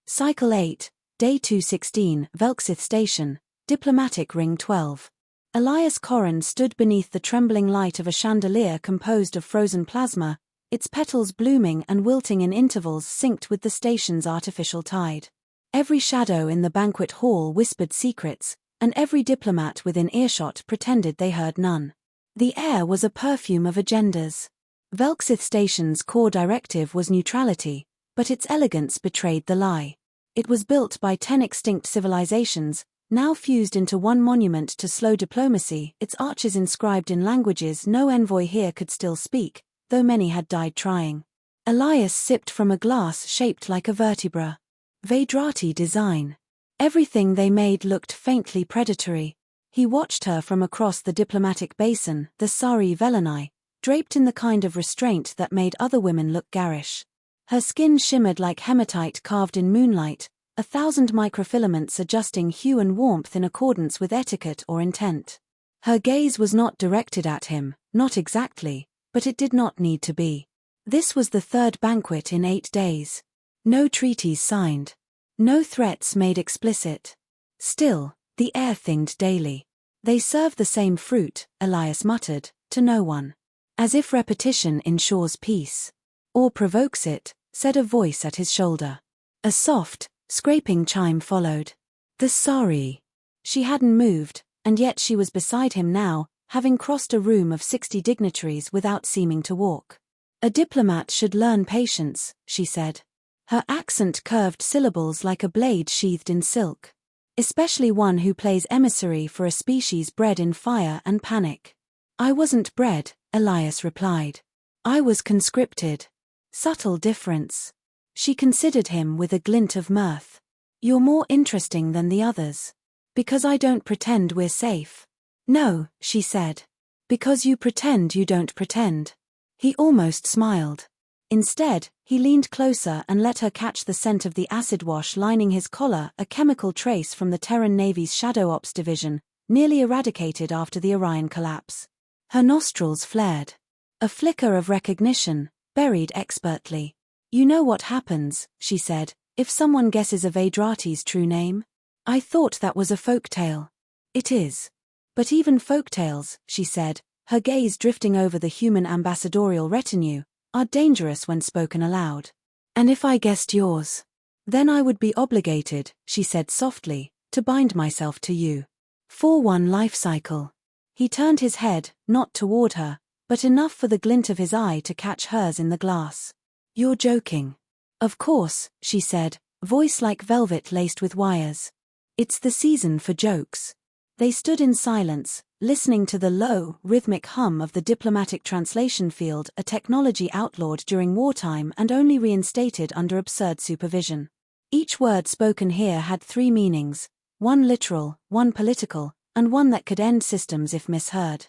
Cycle 8, Day 216, Velksith Station, Diplomatic Ring 12. Elias Corran stood beneath the trembling light of a chandelier composed of frozen plasma, its petals blooming and wilting in intervals synced with the station's artificial tide. Every shadow in the banquet hall whispered secrets, and every diplomat within earshot pretended they heard none. The air was a perfume of agendas. Velksith Station's core directive was neutrality, but its elegance betrayed the lie. It was built by 10 extinct civilizations, now fused into one monument to slow diplomacy, its arches inscribed in languages no envoy here could still speak, though many had died trying. Elias sipped from a glass shaped like a vertebra. Veydrathi design. Everything they made looked faintly predatory. He watched her from across the diplomatic basin, the Sari Velani, draped in the kind of restraint that made other women look garish. Her skin shimmered like hematite carved in moonlight, 1,000 microfilaments adjusting hue and warmth in accordance with etiquette or intent. Her gaze was not directed at him, not exactly, but it did not need to be. This was the third banquet in 8 days. No treaties signed. No threats made explicit. Still, the air thinged daily. They serve the same fruit, Elias muttered, to no one. As if repetition ensures peace. Or provokes it, said a voice at his shoulder. A soft, scraping chime followed. The Sari. She hadn't moved, and yet she was beside him now, having crossed a room of 60 dignitaries without seeming to walk. A diplomat should learn patience, she said. Her accent curved syllables like a blade sheathed in silk. Especially one who plays emissary for a species bred in fire and panic. I wasn't bred, Elias replied. I was conscripted. Subtle difference. She considered him with a glint of mirth. You're more interesting than the others. Because I don't pretend we're safe. No, she said. Because you pretend you don't pretend. He almost smiled. Instead, he leaned closer and let her catch the scent of the acid wash lining his collar, a chemical trace from the Terran Navy's Shadow Ops division, nearly eradicated after the Orion collapse. Her nostrils flared. A flicker of recognition, buried expertly. You know what happens, she said, if someone guesses a Veydrathi's true name? I thought that was a folktale. It is. But even folktales, she said, her gaze drifting over the human ambassadorial retinue, are dangerous when spoken aloud. And if I guessed yours? Then I would be obligated, she said softly, to bind myself to you. For one life cycle. He turned his head, not toward her, but enough for the glint of his eye to catch hers in the glass. You're joking. Of course, she said, voice like velvet laced with wires. It's the season for jokes. They stood in silence, listening to the low, rhythmic hum of the diplomatic translation field, a technology outlawed during wartime and only reinstated under absurd supervision. Each word spoken here had 3 meanings, one literal, one political, and one that could end systems if misheard.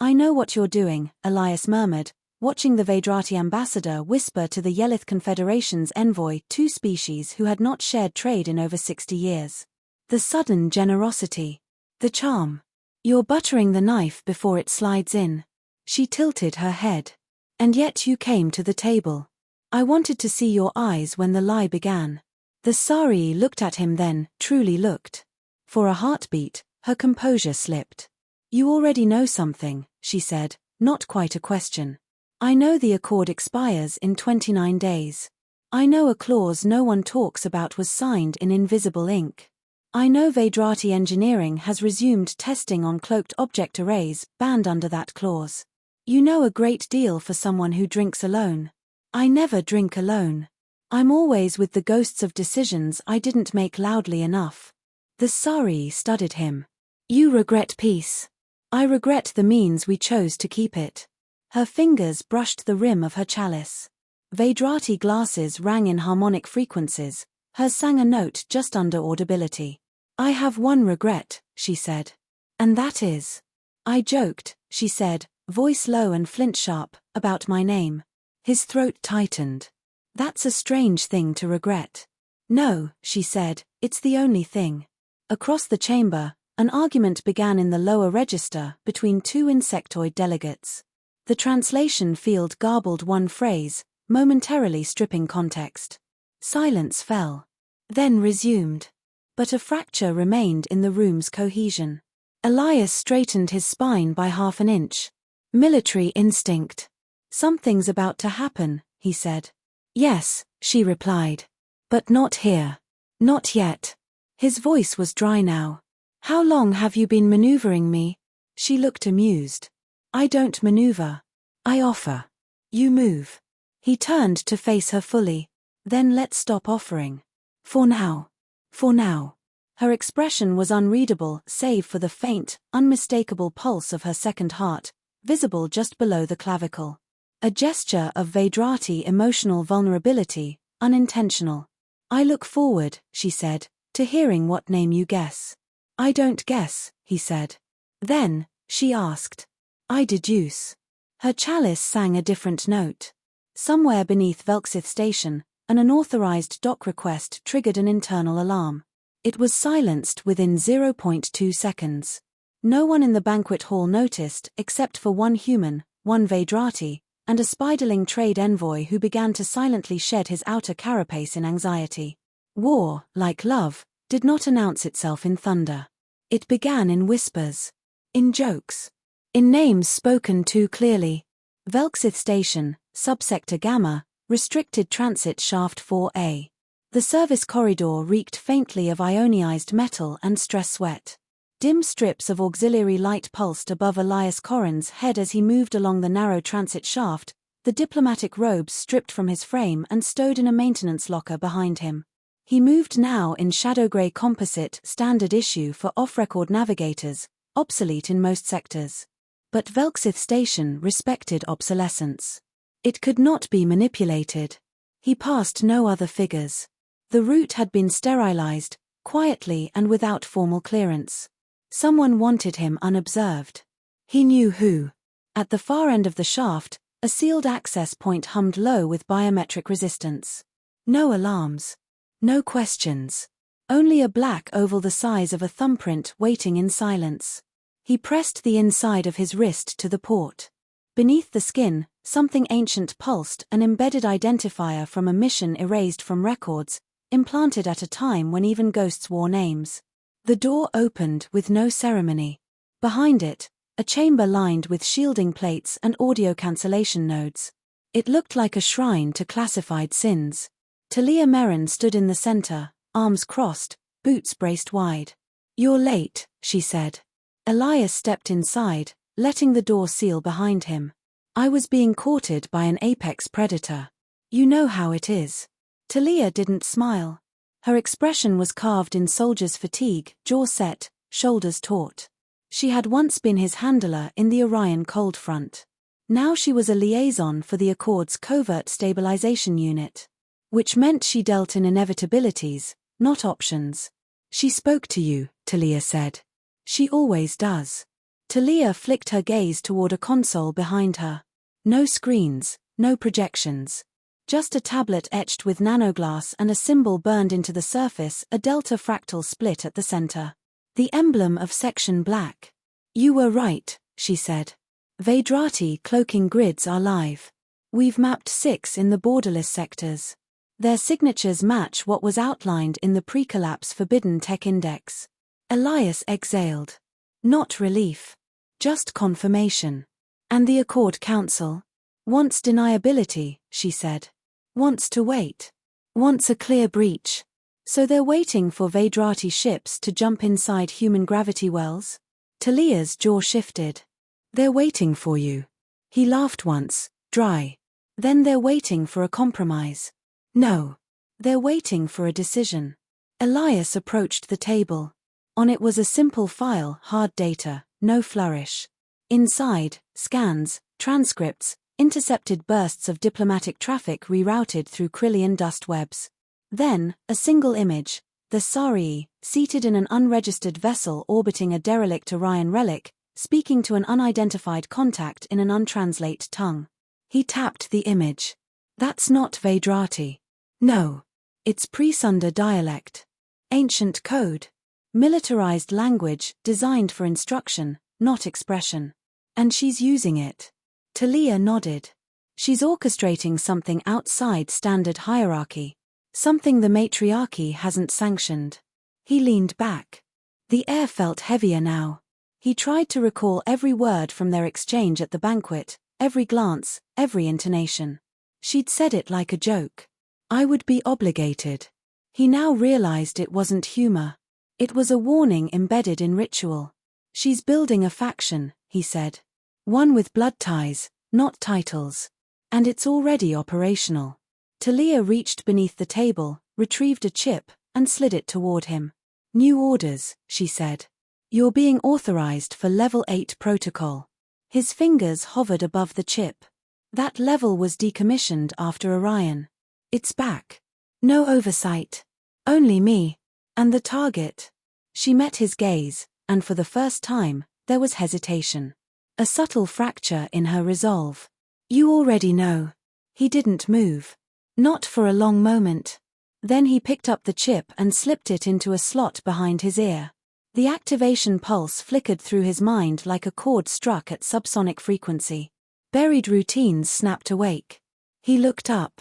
I know what you're doing, Elias murmured, watching the Veydrathi ambassador whisper to the Yelith Confederation's envoy, 2 species who had not shared trade in over 60 years. The sudden generosity. The charm. You're buttering the knife before it slides in. She tilted her head. And yet you came to the table. I wanted to see your eyes when the lie began. The Sari looked at him then, truly looked. For a heartbeat, her composure slipped. You already know something, she said, not quite a question. I know the accord expires in 29 days. I know a clause no one talks about was signed in invisible ink. I know Veydrathi Engineering has resumed testing on cloaked object arrays, banned under that clause. You know a great deal for someone who drinks alone. I never drink alone. I'm always with the ghosts of decisions I didn't make loudly enough. The Sari studied him. You regret peace. I regret the means we chose to keep it. Her fingers brushed the rim of her chalice. Veydrathi glasses rang in harmonic frequencies. Hers sang a note just under audibility. I have one regret, she said. And that is. I joked, she said, voice low and flint-sharp, about my name. His throat tightened. That's a strange thing to regret. No, she said, it's the only thing. Across the chamber, an argument began in the lower register between 2 insectoid delegates. The translation field garbled one phrase, momentarily stripping context. Silence fell. then resumed. But a fracture remained in the room's cohesion. Elias straightened his spine by half an inch. Military instinct. Something's about to happen, he said. Yes, she replied. But not here. Not yet. His voice was dry now. How long have you been maneuvering me? She looked amused. I don't maneuver. I offer. You move. He turned to face her fully. Then let's stop offering. For now. For now. Her expression was unreadable save for the faint, unmistakable pulse of her second heart, visible just below the clavicle. A gesture of Veydrathi emotional vulnerability, unintentional. I look forward, she said, to hearing what name you guess. I don't guess, he said. Then, she asked. I deduce. Her chalice sang a different note. Somewhere beneath Velksith Station, an unauthorized dock request triggered an internal alarm. It was silenced within 0.2 seconds. No one in the banquet hall noticed except for one human, one Veydrathi, and a spiderling trade envoy who began to silently shed his outer carapace in anxiety. War, like love, did not announce itself in thunder. It began in whispers. In jokes. In names spoken too clearly. Velksith Station, Subsector Gamma, Restricted Transit Shaft 4A. The service corridor reeked faintly of ionized metal and stress sweat. Dim strips of auxiliary light pulsed above Elias Corrin's head as he moved along the narrow transit shaft, the diplomatic robes stripped from his frame and stowed in a maintenance locker behind him. He moved now in shadow-gray composite standard issue for off-record navigators, obsolete in most sectors. But Velksith Station respected obsolescence. It could not be manipulated. He passed no other figures. The route had been sterilized, quietly and without formal clearance. Someone wanted him unobserved. He knew who. At the far end of the shaft, a sealed access point hummed low with biometric resistance. No alarms. No questions. Only a black oval the size of a thumbprint waiting in silence. He pressed the inside of his wrist to the port. Beneath the skin, something ancient pulsed, an embedded identifier from a mission erased from records, implanted at a time when even ghosts wore names. The door opened with no ceremony. Behind it, a chamber lined with shielding plates and audio cancellation nodes. It looked like a shrine to classified sins. Talia Merrin stood in the center, arms crossed, boots braced wide. You're late, she said. Elias stepped inside, letting the door seal behind him. I was being courted by an apex predator. You know how it is. Talia didn't smile. Her expression was carved in soldier's fatigue, jaw set, shoulders taut. She had once been his handler in the Orion Cold Front. Now she was a liaison for the Accord's covert stabilization unit. Which meant she dealt in inevitabilities, not options. She spoke to you, Talia said. She always does. Talia flicked her gaze toward a console behind her. No screens, no projections. Just a tablet etched with nanoglass and a symbol burned into the surface, a delta fractal split at the center. The emblem of Section Black. You were right, she said. Veydrathi cloaking grids are live. We've mapped 6 in the borderless sectors. Their signatures match what was outlined in the pre-collapse Forbidden Tech Index. Elias exhaled. Not relief. Just confirmation. And the Accord Council? Wants deniability, she said. Wants to wait. Wants a clear breach. So they're waiting for Veydrathi ships to jump inside human gravity wells? Talia's jaw shifted. They're waiting for you. He laughed once, dry. Then they're waiting for a compromise. No. They're waiting for a decision. Elias approached the table. On it was a simple file, hard data, no flourish. Inside, scans, transcripts, intercepted bursts of diplomatic traffic rerouted through Krillian dust webs. Then, a single image, the Sarii, seated in an unregistered vessel orbiting a derelict Orion relic, speaking to an unidentified contact in an untranslate tongue. He tapped the image. That's not Veydrathi. No. It's Presunda dialect. Ancient code. Militarized language, designed for instruction, not expression. And she's using it. Talia nodded. She's orchestrating something outside standard hierarchy. Something the matriarchy hasn't sanctioned. He leaned back. The air felt heavier now. He tried to recall every word from their exchange at the banquet, every glance, every intonation. She'd said it like a joke. I would be obligated. He now realized it wasn't humor. It was a warning embedded in ritual. She's building a faction, he said. One with blood ties, not titles. And it's already operational. Talia reached beneath the table, retrieved a chip, and slid it toward him. New orders, she said. You're being authorized for Level 8 protocol. His fingers hovered above the chip. That level was decommissioned after Orion. It's back. No oversight. Only me. And the target. She met his gaze, and for the first time, there was hesitation. A subtle fracture in her resolve. You already know. He didn't move. Not for a long moment. Then he picked up the chip and slipped it into a slot behind his ear. The activation pulse flickered through his mind like a chord struck at subsonic frequency. Buried routines snapped awake. He looked up.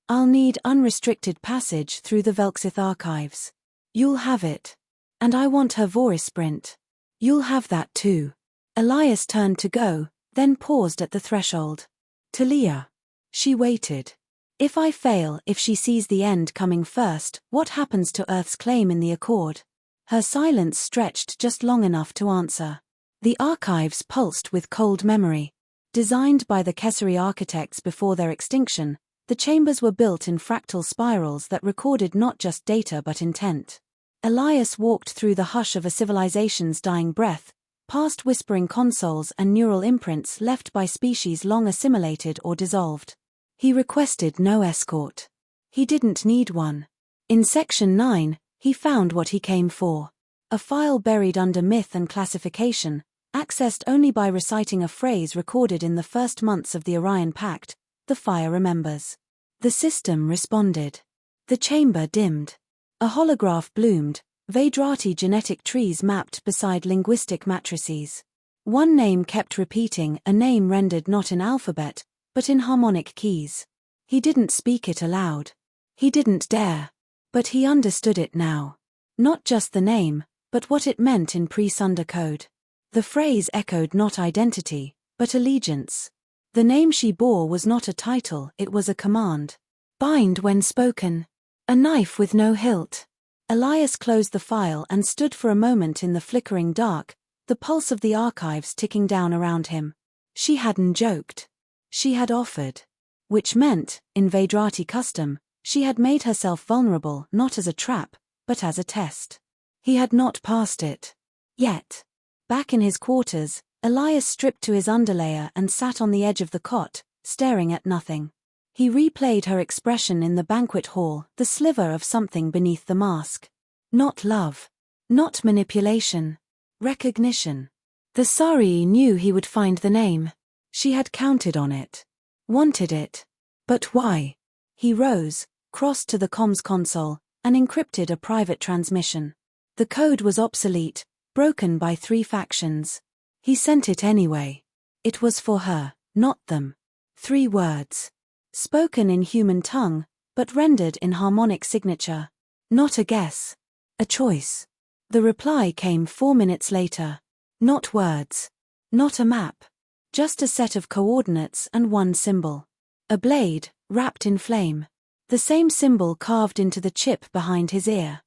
I'll need unrestricted passage through the Velksith archives. You'll have it. And I want her Vorisprint. You'll have that too. Elias turned to go, then paused at the threshold. Talia. She waited. If I fail, if she sees the end coming first, what happens to Earth's claim in the Accord? Her silence stretched just long enough to answer. The archives pulsed with cold memory. Designed by the Kessari architects before their extinction, the chambers were built in fractal spirals that recorded not just data but intent. Elias walked through the hush of a civilization's dying breath, past whispering consoles and neural imprints left by species long assimilated or dissolved. He requested no escort. He didn't need one. In Section 9, he found what he came for. A file buried under myth and classification, accessed only by reciting a phrase recorded in the first months of the Orion Pact, the fire remembers. The system responded. The chamber dimmed. A holograph bloomed, Veydrathi genetic trees mapped beside linguistic matrices. One name kept repeating, a name rendered not in alphabet, but in harmonic keys. He didn't speak it aloud. He didn't dare. But he understood it now. Not just the name, but what it meant in pre-Sunder code. The phrase echoed not identity, but allegiance. The name she bore was not a title, it was a command. Bind when spoken. A knife with no hilt. Elias closed the file and stood for a moment in the flickering dark, the pulse of the archives ticking down around him. She hadn't joked. She had offered. Which meant, in Veydrathi custom, she had made herself vulnerable not as a trap, but as a test. He had not passed it. Yet. Back in his quarters, Elias stripped to his underlayer and sat on the edge of the cot, staring at nothing. He replayed her expression in the banquet hall, the sliver of something beneath the mask. Not love. Not manipulation. Recognition. The Sarii knew he would find the name. She had counted on it. Wanted it. But why? He rose, crossed to the comms console, and encrypted a private transmission. The code was obsolete, broken by 3 factions. He sent it anyway. It was for her, not them. 3 words. Spoken in human tongue, but rendered in harmonic signature. Not a guess. A choice. The reply came 4 minutes later. Not words. Not a map. Just a set of coordinates and one symbol. A blade, wrapped in flame. The same symbol carved into the chip behind his ear.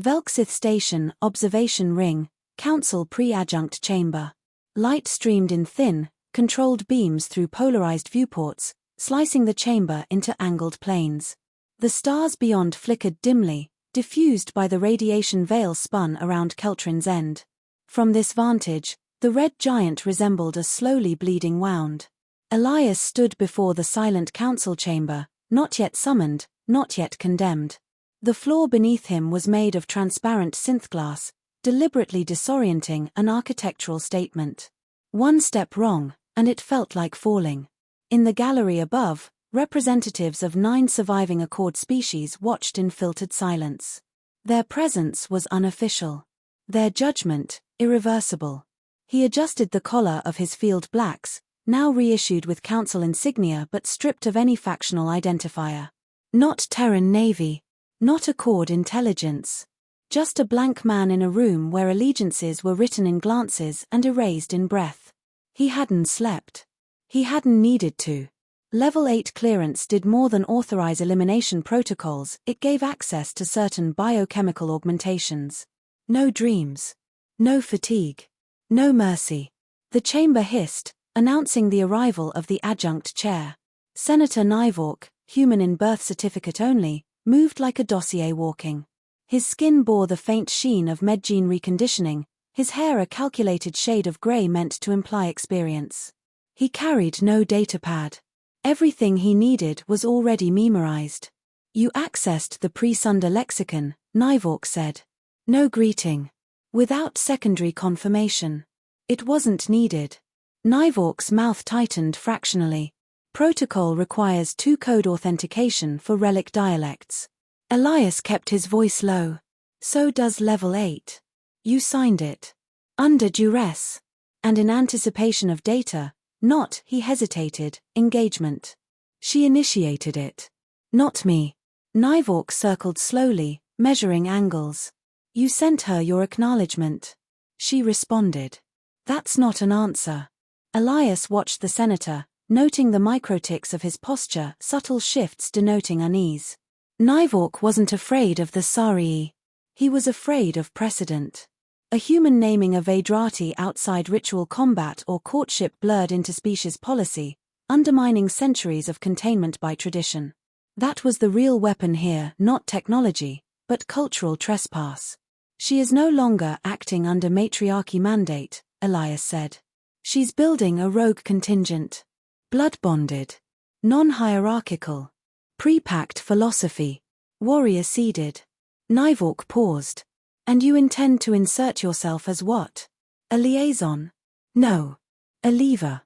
Velksith Station, Observation Ring, Council Pre-Adjunct Chamber. Light streamed in thin, controlled beams through polarized viewports, slicing the chamber into angled planes. The stars beyond flickered dimly, diffused by the radiation veil spun around Keltrin's end. From this vantage, the red giant resembled a slowly bleeding wound. Elias stood before the silent council chamber, not yet summoned, not yet condemned. The floor beneath him was made of transparent synthglass, deliberately disorienting an architectural statement. One step wrong, and it felt like falling. In the gallery above, representatives of 9 surviving Accord species watched in filtered silence. Their presence was unofficial. Their judgment, irreversible. He adjusted the collar of his field blacks, now reissued with council insignia but stripped of any factional identifier. Not Terran Navy. Not a cord intelligence. Just a blank man in a room where allegiances were written in glances and erased in breath. He hadn't slept. He hadn't needed to. Level 8 clearance did more than authorize elimination protocols, it gave access to certain biochemical augmentations. No dreams. No fatigue. No mercy. The chamber hissed, announcing the arrival of the adjunct chair. Senator Nyvork, human in birth certificate only, moved like a dossier walking. His skin bore the faint sheen of medgene reconditioning, his hair a calculated shade of grey meant to imply experience. He carried no datapad. Everything he needed was already memorized. You accessed the pre-Sunda lexicon, Nyvork said. No greeting. Without secondary confirmation. It wasn't needed. Nyvork's mouth tightened fractionally. Protocol requires two-code authentication for relic dialects. Elias kept his voice low. So does level 8. You signed it. Under duress. And in anticipation of data, not, he hesitated, engagement. She initiated it. Not me. Nyvork circled slowly, measuring angles. You sent her your acknowledgement. She responded. That's not an answer. Elias watched the senator, noting the microticks of his posture, subtle shifts denoting unease. Nyvork wasn't afraid of the Sarii. He was afraid of precedent. A human naming a Veydrathi outside ritual combat or courtship blurred interspecies policy, undermining centuries of containment by tradition. That was the real weapon here, not technology, but cultural trespass. She is no longer acting under matriarchy mandate, Elias said. She's building a rogue contingent. Blood-bonded. Non-hierarchical. Pre-pact philosophy. Warrior-seeded. Nyvork paused. And you intend to insert yourself as what? A liaison? No. A lever.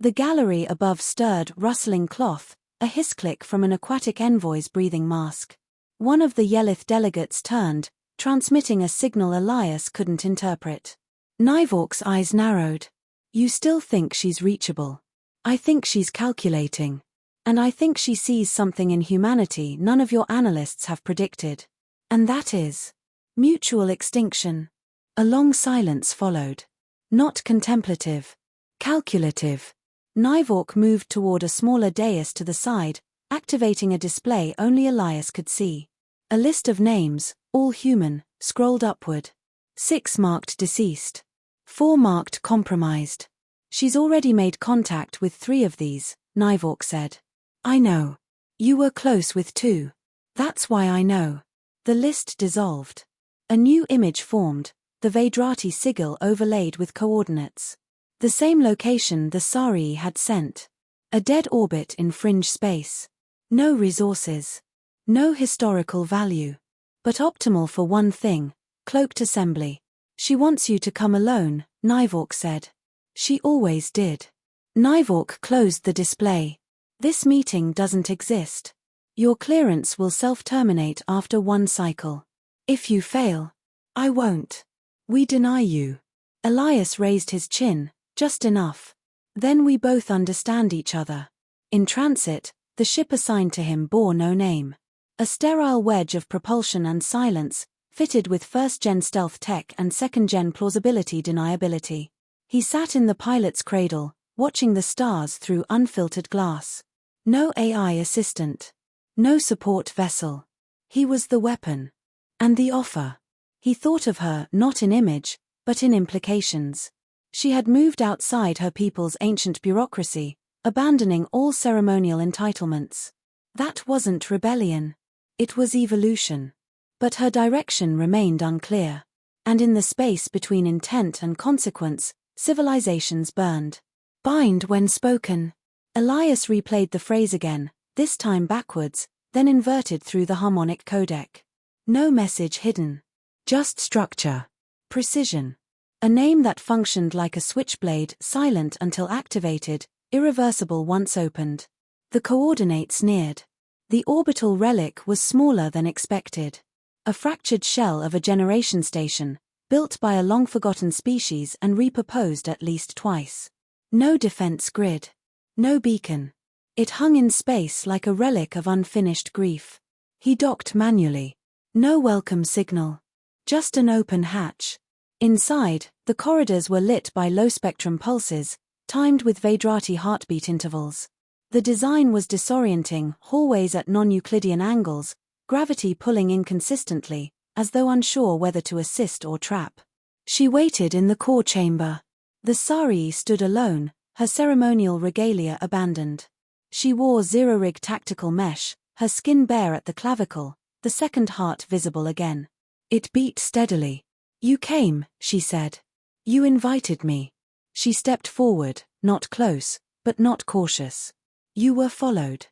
The gallery above stirred rustling cloth, a hiss click from an aquatic envoy's breathing mask. One of the Yelith delegates turned, transmitting a signal Elias couldn't interpret. Nyvork's eyes narrowed. You still think she's reachable. I think she's calculating. And I think she sees something in humanity none of your analysts have predicted. And that is mutual extinction. A long silence followed. Not contemplative. Calculative. Nyvork moved toward a smaller dais to the side, activating a display only Elias could see. A list of names, all human, scrolled upward. 6 marked deceased. 4 marked compromised. She's already made contact with 3 of these, Nyvork said. I know. You were close with 2. That's why I know. The list dissolved. A new image formed, the Veydrathi sigil overlaid with coordinates. The same location the Sarii had sent. A dead orbit in fringe space. No resources. No historical value. But optimal for one thing, cloaked assembly. She wants you to come alone, Nyvork said. She always did. Nyvork closed the display. This meeting doesn't exist. Your clearance will self-terminate after 1 cycle. If you fail, I won't. We deny you. Elias raised his chin, just enough. Then we both understand each other. In transit, the ship assigned to him bore no name. A sterile wedge of propulsion and silence, fitted with first-gen stealth tech and second-gen plausibility deniability. He sat in the pilot's cradle, watching the stars through unfiltered glass. No AI assistant. No support vessel. He was the weapon. And the offer. He thought of her not in image, but in implications. She had moved outside her people's ancient bureaucracy, abandoning all ceremonial entitlements. That wasn't rebellion. It was evolution. But her direction remained unclear. And in the space between intent and consequence, civilizations burned. Bind when spoken. Elias replayed the phrase again, this time backwards, then inverted through the harmonic codec. No message hidden. Just structure. Precision. A name that functioned like a switchblade, silent until activated, irreversible once opened. The coordinates neared. The orbital relic was smaller than expected. A fractured shell of a generation station, built by a long-forgotten species and repurposed at least twice. No defense grid. No beacon. It hung in space like a relic of unfinished grief. He docked manually. No welcome signal. Just an open hatch. Inside, the corridors were lit by low-spectrum pulses, timed with Veydrathi heartbeat intervals. The design was disorienting, hallways at non-Euclidean angles, gravity pulling inconsistently, as though unsure whether to assist or trap. She waited in the core chamber. The Sarii stood alone, her ceremonial regalia abandoned. She wore zero-rig tactical mesh, her skin bare at the clavicle, the second heart visible again. It beat steadily. "You came," she said. "You invited me." She stepped forward, not close, but not cautious. "You were followed."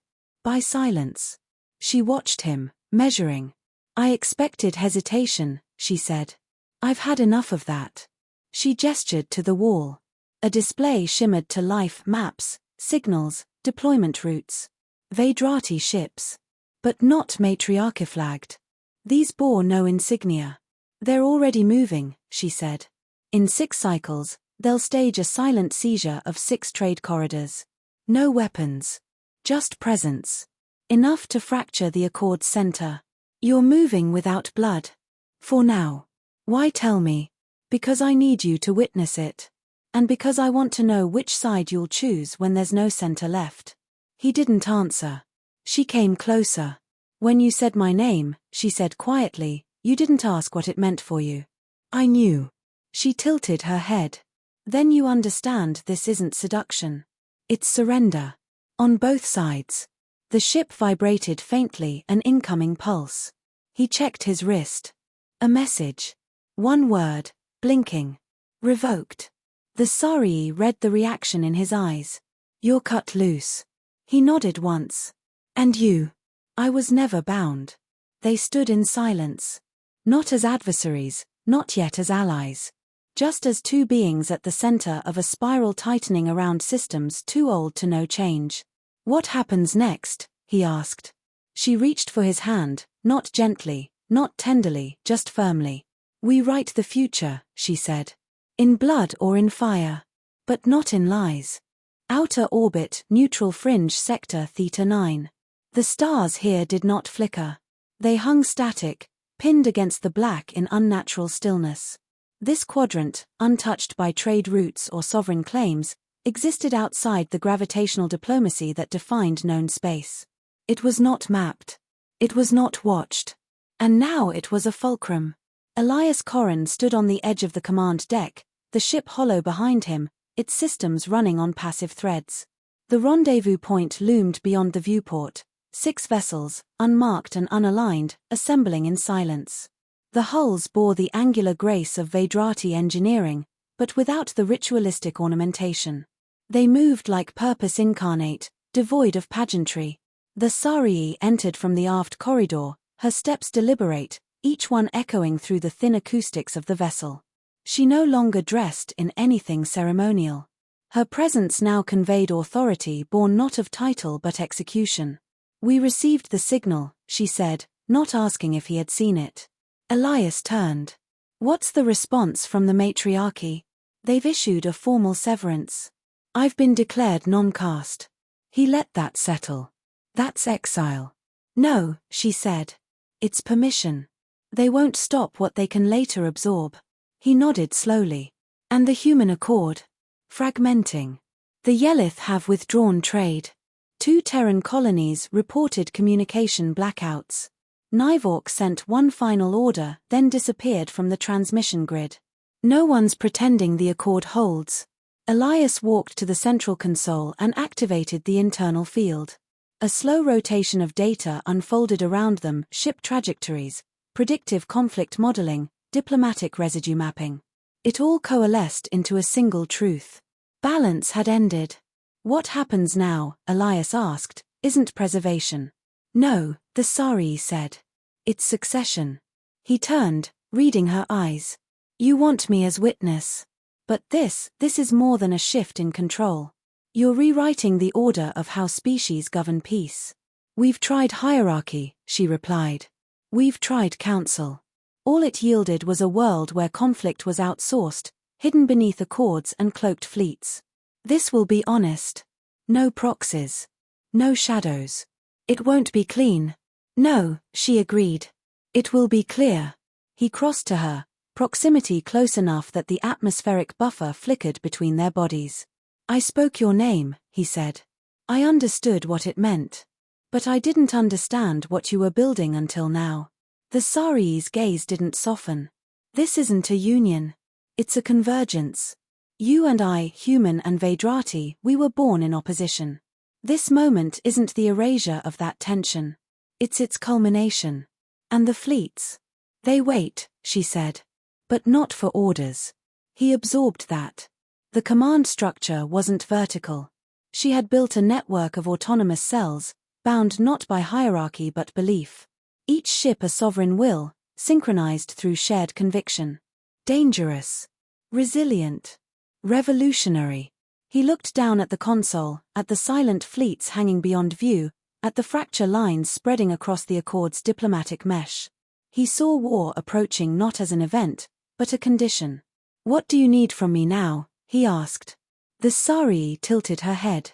By silence. She watched him, measuring. "I expected hesitation," she said. "I've had enough of that." She gestured to the wall. A display shimmered to life: maps, signals, deployment routes. Veydrathi ships. But not matriarchy-flagged. These bore no insignia. "They're already moving," she said. "In 6 cycles, they'll stage a silent seizure of 6 trade corridors. No weapons. Just presence. Enough to fracture the Accord's center. You're moving without blood. For now. Why tell me? Because I need you to witness it. And because I want to know which side you'll choose when there's no center left." He didn't answer. She came closer. "When you said my name," she said quietly, "you didn't ask what it meant for you." "I knew." She tilted her head. "Then you understand this isn't seduction. It's surrender. On both sides." The ship vibrated faintly, an incoming pulse. He checked his wrist. A message. One word, blinking. "Revoked." The Sarii read the reaction in his eyes. "You're cut loose." He nodded once. "And you?" "I was never bound." They stood in silence. Not as adversaries, not yet as allies. Just as 2 beings at the center of a spiral tightening around systems too old to know change. "What happens next?" he asked. She reached for his hand, not gently, not tenderly, just firmly. "We write the future," she said. "In blood or in fire. But not in lies." Outer orbit, neutral fringe sector Theta 9. The stars here did not flicker. They hung static, pinned against the black in unnatural stillness. This quadrant, untouched by trade routes or sovereign claims, existed outside the gravitational diplomacy that defined known space. It was not mapped. It was not watched. And now it was a fulcrum. Elias Corrin stood on the edge of the command deck, the ship hollow behind him, its systems running on passive threads. The rendezvous point loomed beyond the viewport, 6 vessels, unmarked and unaligned, assembling in silence. The hulls bore the angular grace of Veydrathi engineering, but without the ritualistic ornamentation. They moved like purpose incarnate, devoid of pageantry. The Sarii entered from the aft corridor, her steps deliberate, each one echoing through the thin acoustics of the vessel. She no longer dressed in anything ceremonial. Her presence now conveyed authority born not of title but execution. "We received the signal," she said, not asking if he had seen it. Elias turned. "What's the response from the matriarchy?" "They've issued a formal severance. I've been declared non-caste." He let that settle. "That's exile." "No," she said. "It's permission. They won't stop what they can later absorb." He nodded slowly. "And the human accord?" "Fragmenting. The Yelith have withdrawn trade. 2 Terran colonies reported communication blackouts. Nivork sent one final order, then disappeared from the transmission grid. No one's pretending the accord holds." Elias walked to the central console and activated the internal field. A slow rotation of data unfolded around them: ship trajectories, predictive conflict modeling, diplomatic residue mapping. It all coalesced into a single truth. Balance had ended. "What happens now?" Elias asked. "Isn't preservation." "No," the Sarii said. "It's succession." He turned, reading her eyes. "You want me as witness. But this is more than a shift in control. You're rewriting the order of how species govern peace." "We've tried hierarchy," she replied. "We've tried council. All it yielded was a world where conflict was outsourced, hidden beneath accords and cloaked fleets. This will be honest. No proxies. No shadows. It won't be clean." "No," she agreed. It will be clear. He crossed to her, proximity close enough that the atmospheric buffer flickered between their bodies. I spoke your name, he said. I understood what it meant. But I didn't understand what you were building until now. The Sari's gaze didn't soften. This isn't a union. It's a convergence. You and I, human and Veydrathi, we were born in opposition. This moment isn't the erasure of that tension. It's its culmination. And the fleets? They wait, she said. But not for orders. He absorbed that. The command structure wasn't vertical. She had built a network of autonomous cells, bound not by hierarchy but belief. Each ship a sovereign will, synchronized through shared conviction. Dangerous. Resilient. Revolutionary. He looked down at the console, at the silent fleets hanging beyond view, at the fracture lines spreading across the Accord's diplomatic mesh. He saw war approaching not as an event, but a condition. What do you need from me now? He asked. The Sari tilted her head.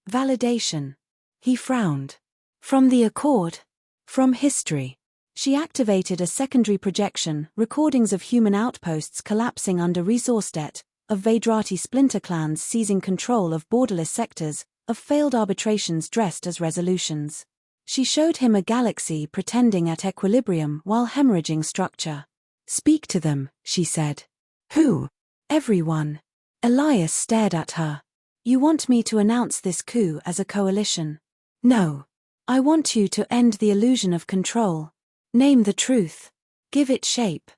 Validation. He frowned. From the Accord? From history. She activated a secondary projection, recordings of human outposts collapsing under resource debt, of Veydrathi splinter clans seizing control of borderless sectors, of failed arbitrations dressed as resolutions. She showed him a galaxy pretending at equilibrium while hemorrhaging structure. Speak to them, she said. Who? Everyone. Elias stared at her. You want me to announce this coup as a coalition? No. I want you to end the illusion of control. Name the truth. Give it shape.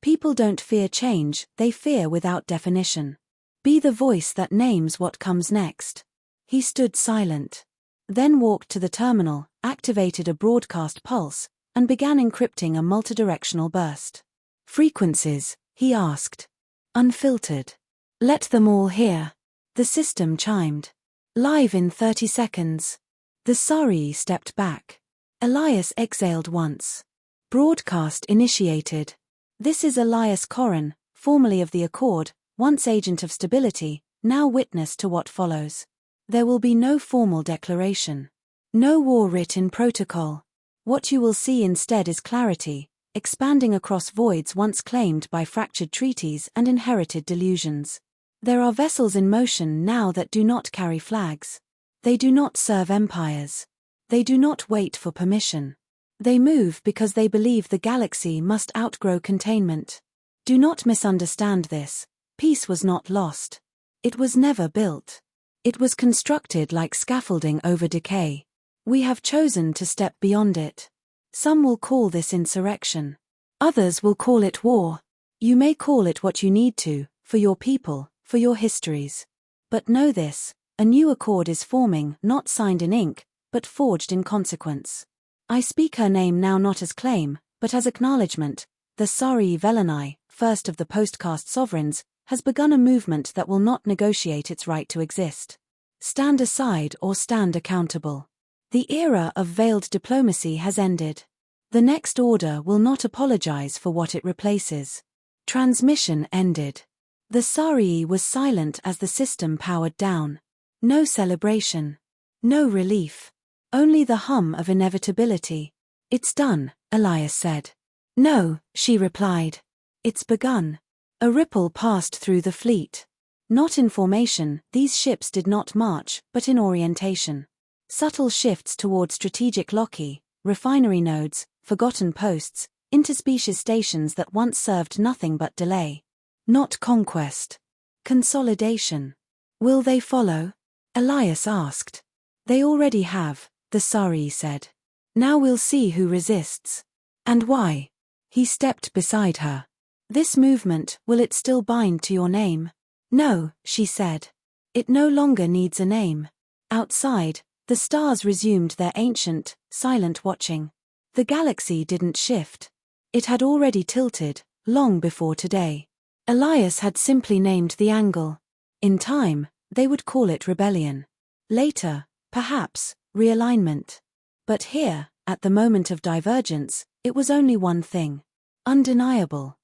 People don't fear change, they fear without definition. Be the voice that names what comes next. He stood silent. Then walked to the terminal, activated a broadcast pulse, and began encrypting a multidirectional burst. Frequencies, he asked. Unfiltered. Let them all hear. The system chimed. Live in 30 seconds. The Sari stepped back. Elias exhaled once. Broadcast initiated. This is Elias Corran, formerly of the Accord, once agent of stability, now witness to what follows. There will be no formal declaration. No war writ in protocol. What you will see instead is clarity, expanding across voids once claimed by fractured treaties and inherited delusions. There are vessels in motion now that do not carry flags. They do not serve empires. They do not wait for permission. They move because they believe the galaxy must outgrow containment. Do not misunderstand this. Peace was not lost. It was never built. It was constructed like scaffolding over decay. We have chosen to step beyond it. Some will call this insurrection. Others will call it war. You may call it what you need to, for your people, for your histories. But know this, a new accord is forming, not signed in ink, but forged in consequence. I speak her name now not as claim, but as acknowledgement. The Sari Velanai, first of the post-caste sovereigns, has begun a movement that will not negotiate its right to exist. Stand aside or stand accountable. The era of veiled diplomacy has ended. The next order will not apologize for what it replaces. Transmission ended. The Sari was silent as the system powered down. No celebration. No relief. Only the hum of inevitability. It's done, Elias said. No, she replied. It's begun. A ripple passed through the fleet. Not in formation, these ships did not march, but in orientation. Subtle shifts toward strategic loci, refinery nodes, forgotten posts, interspecies stations that once served nothing but delay. Not conquest. Consolidation. Will they follow? Elias asked. They already have, the Sari said. Now we'll see who resists. And why? He stepped beside her. This movement, will it still bind to your name? No, she said. It no longer needs a name. Outside, the stars resumed their ancient, silent watching. The galaxy didn't shift. It had already tilted, long before today. Elias had simply named the angle. In time, they would call it rebellion. Later, perhaps, realignment. But here, at the moment of divergence, it was only one thing. Undeniable.